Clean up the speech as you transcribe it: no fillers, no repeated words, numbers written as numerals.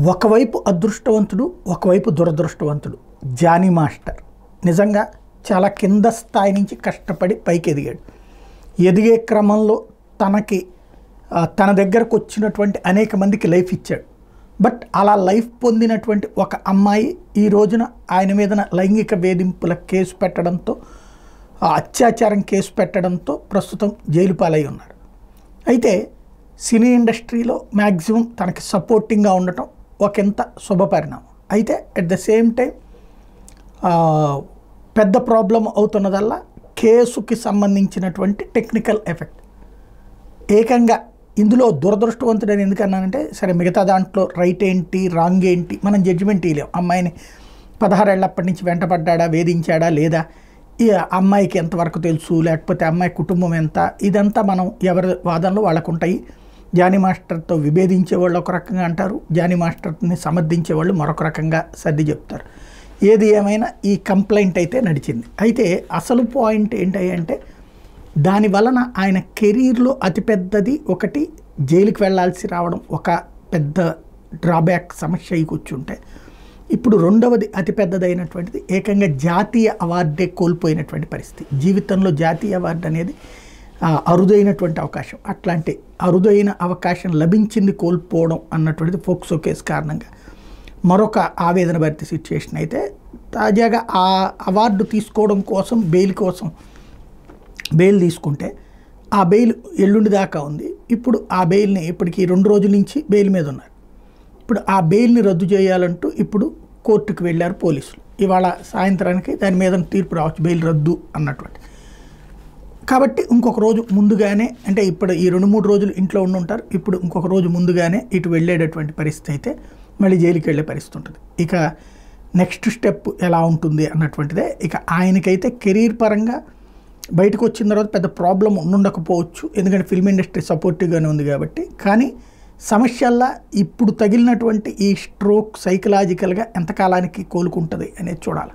ఒకవైపు అదృష్టవంతుడు, ఒకవైపు దురదృష్టవంతుడు. జానీ మాస్టర్ నిజంగా చాలా కింద స్థాయి నుంచి కష్టపడి పైకి ఎదిగాడు. ఎదిగే క్రమంలో తన దగ్గరకు వచ్చినటువంటి అనేక మందికి లైఫ్ ఇచ్చాడు. బట్ అలా లైఫ్ పొందినటువంటి ఒక అమ్మాయి ఈ రోజున ఆయన మీద లైంగిక వేధింపుల కేసు పెట్టడంతో, అత్యాచారం కేసు పెట్టడంతో ప్రస్తుతం జైలు పాలై ఉన్నాడు. అయితే సినీ ఇండస్ట్రీలో మ్యాక్సిమం తనకి సపోర్టింగ్గా ఉండటం ఒకంత శుభపరిణామం. అయితే అట్ ద సేమ్ టైం పెద్ద ప్రాబ్లం అవుతున్నదల్లా కేసుకి సంబంధించినటువంటి టెక్నికల్ ఎఫెక్ట్. ఏకంగా ఇందులో దురదృష్టవంతుడని ఎందుకన్నానంటే, సరే మిగతా దాంట్లో రైట్ ఏంటి రాంగ్ ఏంటి మనం జడ్జిమెంట్ ఇవ్వలేం. అమ్మాయిని 16 ఏళ్ళప్పటి నుంచి వెంటపడ్డా, వేధించాడా లేదా, ఈ అమ్మాయికి ఎంతవరకు తెలుసు, లేకపోతే అమ్మాయి కుటుంబం ఎంత, ఇదంతా మనం ఎవరి వాదనలో వాళ్ళకు ఉంటాయి. జానీ మాస్టర్తో విభేదించే వాళ్ళు ఒక రకంగా అంటారు, జానీ మాస్టర్ని సమర్థించే వాళ్ళు మరొక రకంగా సర్ది చెప్తారు. ఏది ఏమైనా ఈ కంప్లైంట్ అయితే నడిచింది. అయితే అసలు పాయింట్ ఏంటంటే, దాని వలన ఆయన కెరీర్లో అతిపెద్దది ఒకటి జైలుకి వెళ్ళాల్సి రావడం ఒక పెద్ద డ్రాబ్యాక్ సమస్య అయి కూర్చుంటే, ఇప్పుడు రెండవది అతిపెద్దదైనటువంటిది ఏకంగా జాతీయ అవార్డే కోల్పోయినటువంటి పరిస్థితి. జీవితంలో జాతీయ అవార్డు అనేది అరుదైనటువంటి అవకాశం. అట్లాంటి అరుదైన అవకాశం లభించింది కోల్పోవడం అన్నటువంటిది ఫోక్సో కేసు కారణంగా మరొక ఆవేదన భరిత సిచ్యుయేషన్. అయితే తాజాగా ఆ అవార్డు తీసుకోవడం కోసం బెయిల్ తీసుకుంటే ఆ బెయిల్ ఎల్లుండి దాకా ఉంది. ఇప్పుడు ఆ బెయిల్ని ఇప్పటికి 2 రోజుల నుంచి బెయిల్ మీద ఉన్నారు. ఇప్పుడు ఆ బెయిల్ని రద్దు చేయాలంటూ ఇప్పుడు కోర్టుకు వెళ్ళారు పోలీసులు. ఇవాళ సాయంత్రానికి దాని మీద తీర్పు రావచ్చు, బెయిల్ రద్దు అన్నటువంటి. కాబట్టి ఇంకొక రోజు ముందుగానే, అంటే ఇప్పుడు ఈ 2-3 రోజులు ఇంట్లో ఉంటారు, ఇప్పుడు ఇంకొక రోజు ముందుగానే ఇటు వెళ్ళేటటువంటి పరిస్థితి అయితే మళ్ళీ జైలుకి వెళ్ళే పరిస్థితి ఉంటుంది. ఇక నెక్స్ట్ స్టెప్ ఎలా ఉంటుంది అన్నటువంటిదే. ఇక ఆయనకైతే కెరీర్ పరంగా బయటకు వచ్చిన తర్వాత పెద్ద ప్రాబ్లం ఉండకపోవచ్చు, ఎందుకంటే ఫిల్మ్ ఇండస్ట్రీ సపోర్టివ్గానే ఉంది కాబట్టి. కానీ సమస్యల్లా ఇప్పుడు తగిలినటువంటి ఈ స్ట్రోక్ సైకలాజికల్గా ఎంతకాలానికి కోలుకుంటుంది అనేది చూడాలి.